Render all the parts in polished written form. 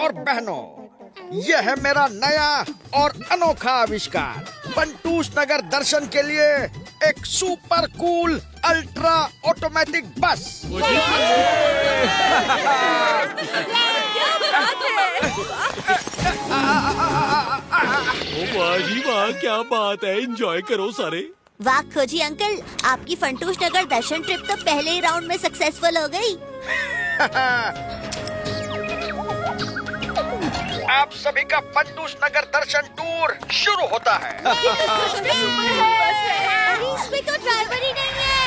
और बहनों, यह है मेरा नया और अनोखा आविष्कार। बंटूस नगर दर्शन के लिए एक सुपर कूल अल्ट्रा ऑटोमेटिक बस। वाह जी वाह, क्या बात है, एंजॉय करो सारे। वाह खोजी अंकल, आपकी फंटूस नगर दर्शन ट्रिप तो पहले ही राउंड में सक्सेसफुल हो गई। आप सभी का फंटूस नगर दर्शन टूर शुरू होता है। इसमें तो ड्राइवर ही नहीं है।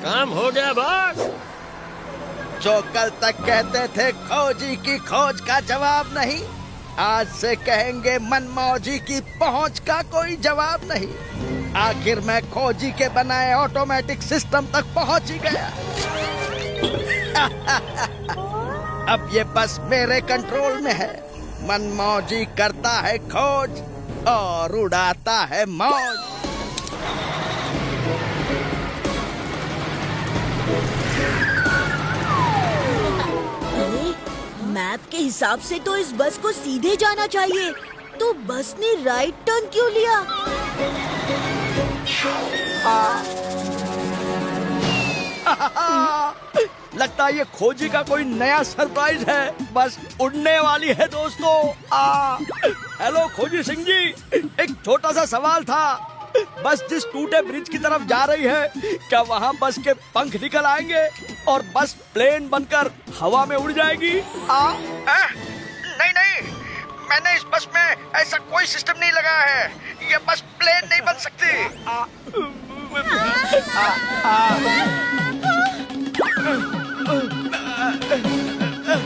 काम हो गया बॉस। जो कल तक कहते थे खोजी की खोज का जवाब नहीं, आज से कहेंगे मनमौजी की पहुंच का कोई जवाब नहीं। आखिर मैं खोजी के बनाए ऑटोमेटिक सिस्टम तक पहुंच ही गया। अब ये बस मेरे कंट्रोल में है। मनमौजी करता है खोज और उड़ाता है मौज। मैप के हिसाब से तो इस बस को सीधे जाना चाहिए, तो बस ने राइट टर्न क्यों लिया? लगता है ये खोजी का कोई नया सरप्राइज है। बस उड़ने वाली है दोस्तों। हेलो खोजी सिंह जी, एक छोटा सा सवाल था। बस जिस टूटे ब्रिज की तरफ जा रही है, क्या वहाँ बस के पंख निकल आएंगे और बस प्लेन बनकर हवा में उड़ जाएगी? नहीं नहीं, मैंने इस बस में ऐसा कोई सिस्टम नहीं लगाया है। ये बस प्लेन नहीं बन सकती।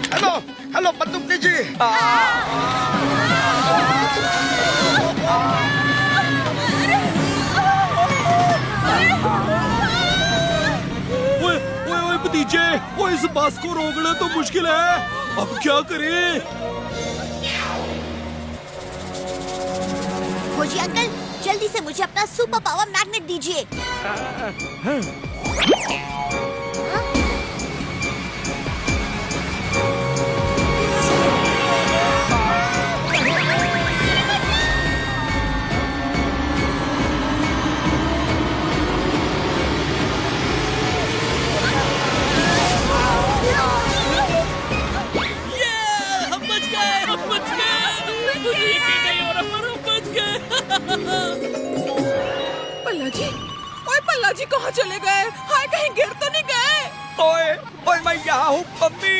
हेलो हेलो बंदूकनी जी। ओए भतीजे, वो इस बस को रोकना तो मुश्किल है। अब क्या करें? खोजी अंकल, जल्दी से मुझे अपना सुपर पावर मैग्नेट दीजिए। पल्लाजी, ओए पल्लाजी कहाँ चले गए? हाय, कहीं गिर तो नहीं गए? ओए ओए, मैं यहाँ हूँ मम्मी।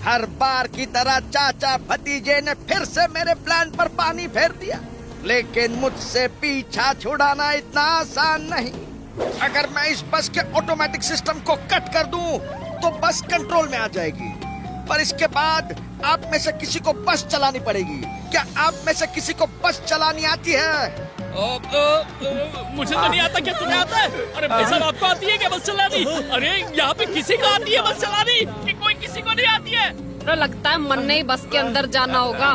हर बार की तरह चाचा भतीजे ने फिर से मेरे प्लान पर पानी फेर दिया, लेकिन मुझसे पीछा छुड़ाना इतना आसान नहीं। अगर मैं इस बस के ऑटोमेटिक सिस्टम को कट कर दूं, तो बस कंट्रोल में आ जाएगी। पर इसके बाद आप में से किसी को बस चलानी पड़ेगी। क्या आप में से किसी को बस चलानी आती है? मुझे तो नहीं आता। क्या तुम्हें आता है? अरे भाई साहब, आपको आती है क्या बस चलानी? अरे यहाँ पे किसी को आती है बस चलानी कि कोई किसी को नहीं आती है? तो लगता है मन नहीं बस के अंदर जाना होगा।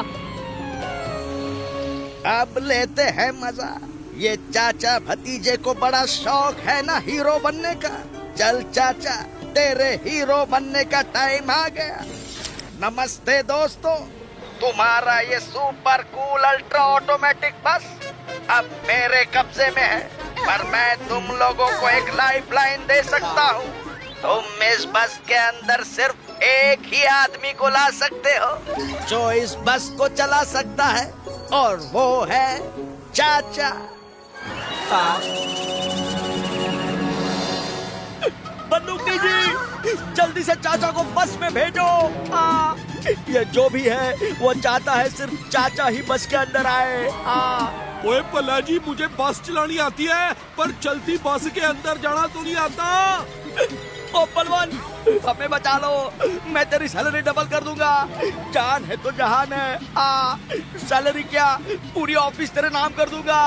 अब लेते हैं मजा। ये चाचा भतीजे को बड़ा शौक है ना हीरो बनने का। चल चाचा, तेरे हीरो बनने का टाइम आ गया। नमस्ते दोस्तों, तुम्हारा ये सुपर कूल अल्ट्रा ऑटोमेटिक बस अब मेरे कब्जे में है। पर मैं तुम लोगों को एक लाइफलाइन दे सकता हूँ। तुम इस बस के अंदर सिर्फ एक ही आदमी को ला सकते हो जो इस बस को चला सकता है, और वो है चाचा। बंदूकनी जी, जल्दी से चाचा को बस में भेजो। ये जो भी है वो चाहता है सिर्फ चाचा ही बस के अंदर आए। ओए पल्लाजी, मुझे बस चलानी आती है, पर चलती बस के अंदर जाना तो नहीं आता। ओ पलवान, हमें बचा लो, मैं तेरी सैलरी डबल कर दूंगा। जान है तो जहान है। सैलरी क्या, पूरी ऑफिस तेरे नाम कर दूंगा।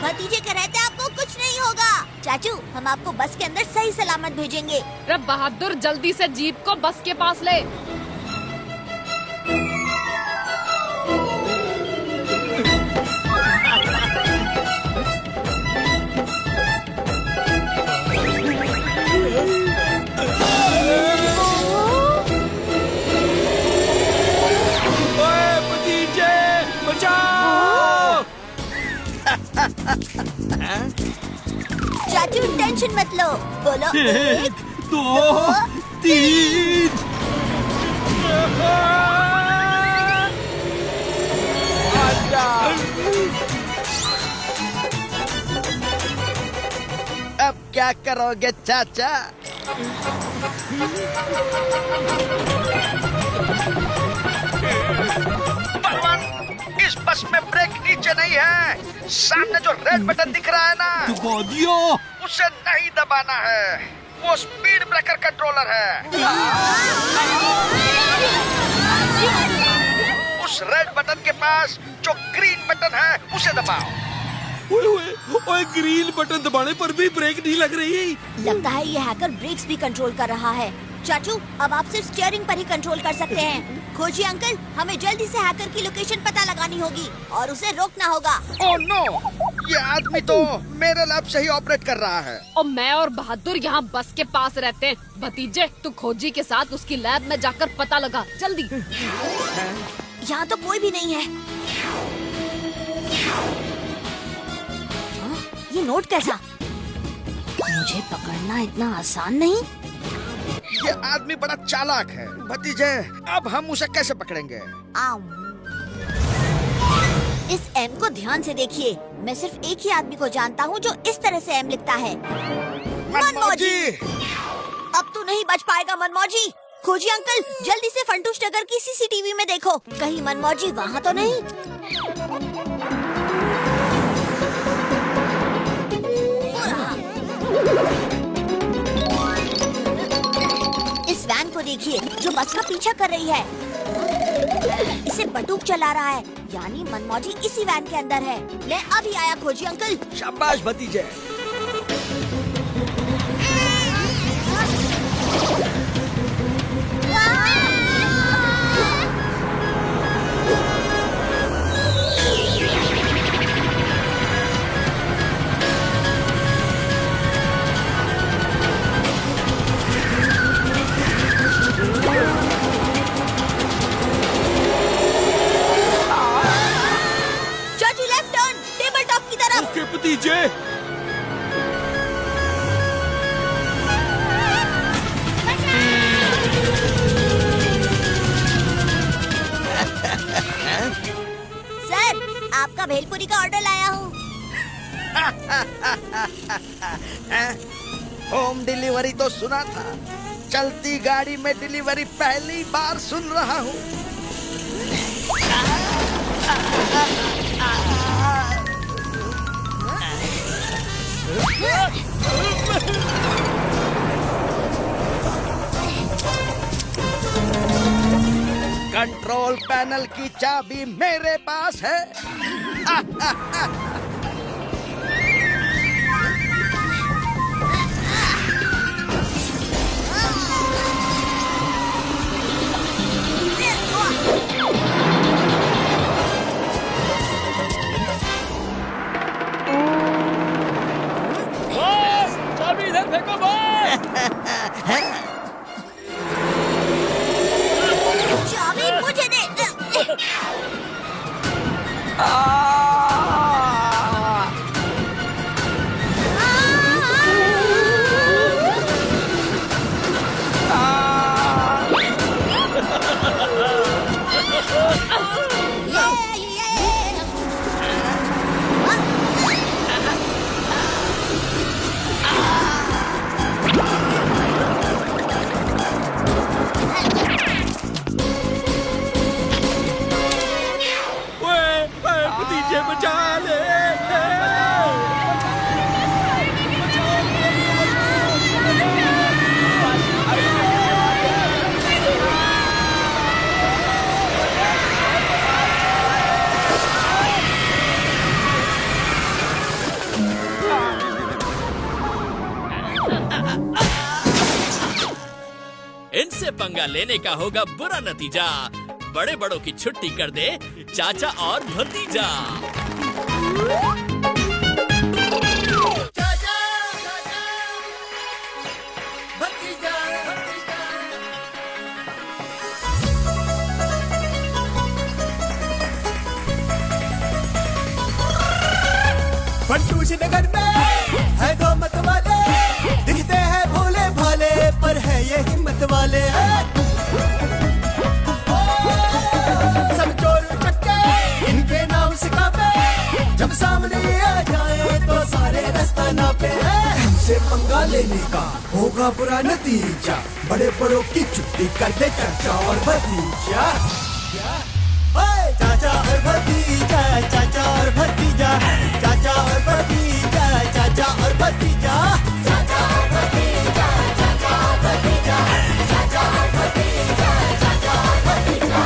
भतीजे कह रहे थे आपको कुछ नहीं होगा। चाचू, हम आपको बस के अंदर सही सलामत भेजेंगे। अरे बहादुर, जल्दी से जीप को बस के पास ले। चाचू टेंशन मत लो, बोलो 1 2 3 अब क्या करोगे चाचा? बलवान, इस बस में ब्रेक नीचे नहीं है। सामने जो रेड बटन दिख रहा है ना, दबा दिया। उसे नहीं दबाना है। वो स्पीड ब्रेकर कंट्रोलर है। उस रेड बटन के पास जो ग्रीन बटन है उसे दबाओ। ओए ग्रीन बटन दबाने पर भी ब्रेक नहीं लग रही। लगता है ये हैकर ब्रेक्स भी कंट्रोल कर रहा है। चाचू, अब आप सिर्फ स्टीयरिंग पर ही कंट्रोल कर सकते हैं। खोजी अंकल, हमें जल्दी से हैकर की लोकेशन पता लगानी होगी और उसे रोकना होगा। ओह नो, ये आदमी तो मेरे लैब से ही ऑपरेट कर रहा है। और मैं और बहादुर यहाँ बस के पास रहते हैं। भतीजे, तू खोजी के साथ उसकी लैब में जाकर पता लगा, जल्दी। यहाँ तो कोई भी नहीं है। ये नोट कैसा? मुझे पकड़ना इतना आसान नहीं। ये आदमी बड़ा चालाक है। भतीजे, अब हम उसे कैसे पकड़ेंगे? इस एम को ध्यान से देखिए। मैं सिर्फ एक ही आदमी को जानता हूँ जो इस तरह से एम लिखता है। मनमौजी! अब तू नहीं बच पाएगा मनमौजी। खोजी अंकल, जल्दी से फंटूश नगर की सीसीटीवी में देखो, कहीं मनमौजी वहाँ तो नहीं। इस वैन को देखिए जो बस का पीछा कर रही है। इसे बटुक चला रहा है, यानी मनमौजी इसी वैन के अंदर है। मैं अभी आया खोजी अंकल। शाबाश भतीजे। चाचू लेफ्ट टर्न, टेबल टॉप की तरफ। ओके भतीजे। सर, आपका भेलपुरी का ऑर्डर लाया हूँ। होम डिलीवरी तो सुना था, चलती गाड़ी में डिलीवरी पहली बार सुन रहा हूँ। कंट्रोल पैनल की चाबी मेरे पास है। बॉस, चाबी इधर फेंको बॉस। चाबी मुझे दे। भतीजे बचा ले। इनसे पंगा लेने का होगा बुरा नतीजा। बड़े बड़ों की छुट्टी कर दे चाचा और भतीजा। फंटूश नगर में है दो मत वाले, दिखते हैं भोले भाले पर है ये हिम्मत वाले। सब चोर चक्के इनके नाम सिखावे, जब सामने आ जाए तो सारे रास्ता नापे। हमसे पंगा लेने का होगा बुरा नतीजा, बड़े बड़ों की छुट्टी कर दे चाचा और भतीजा। चाचा और भतीजा, चाचा और भतीजा, चाचा और भतीजा, चाचा और भतीजा, चाचा और भतीजा, चाचा और भतीजा, चाचा और भतीजा, चाचा और भतीजा।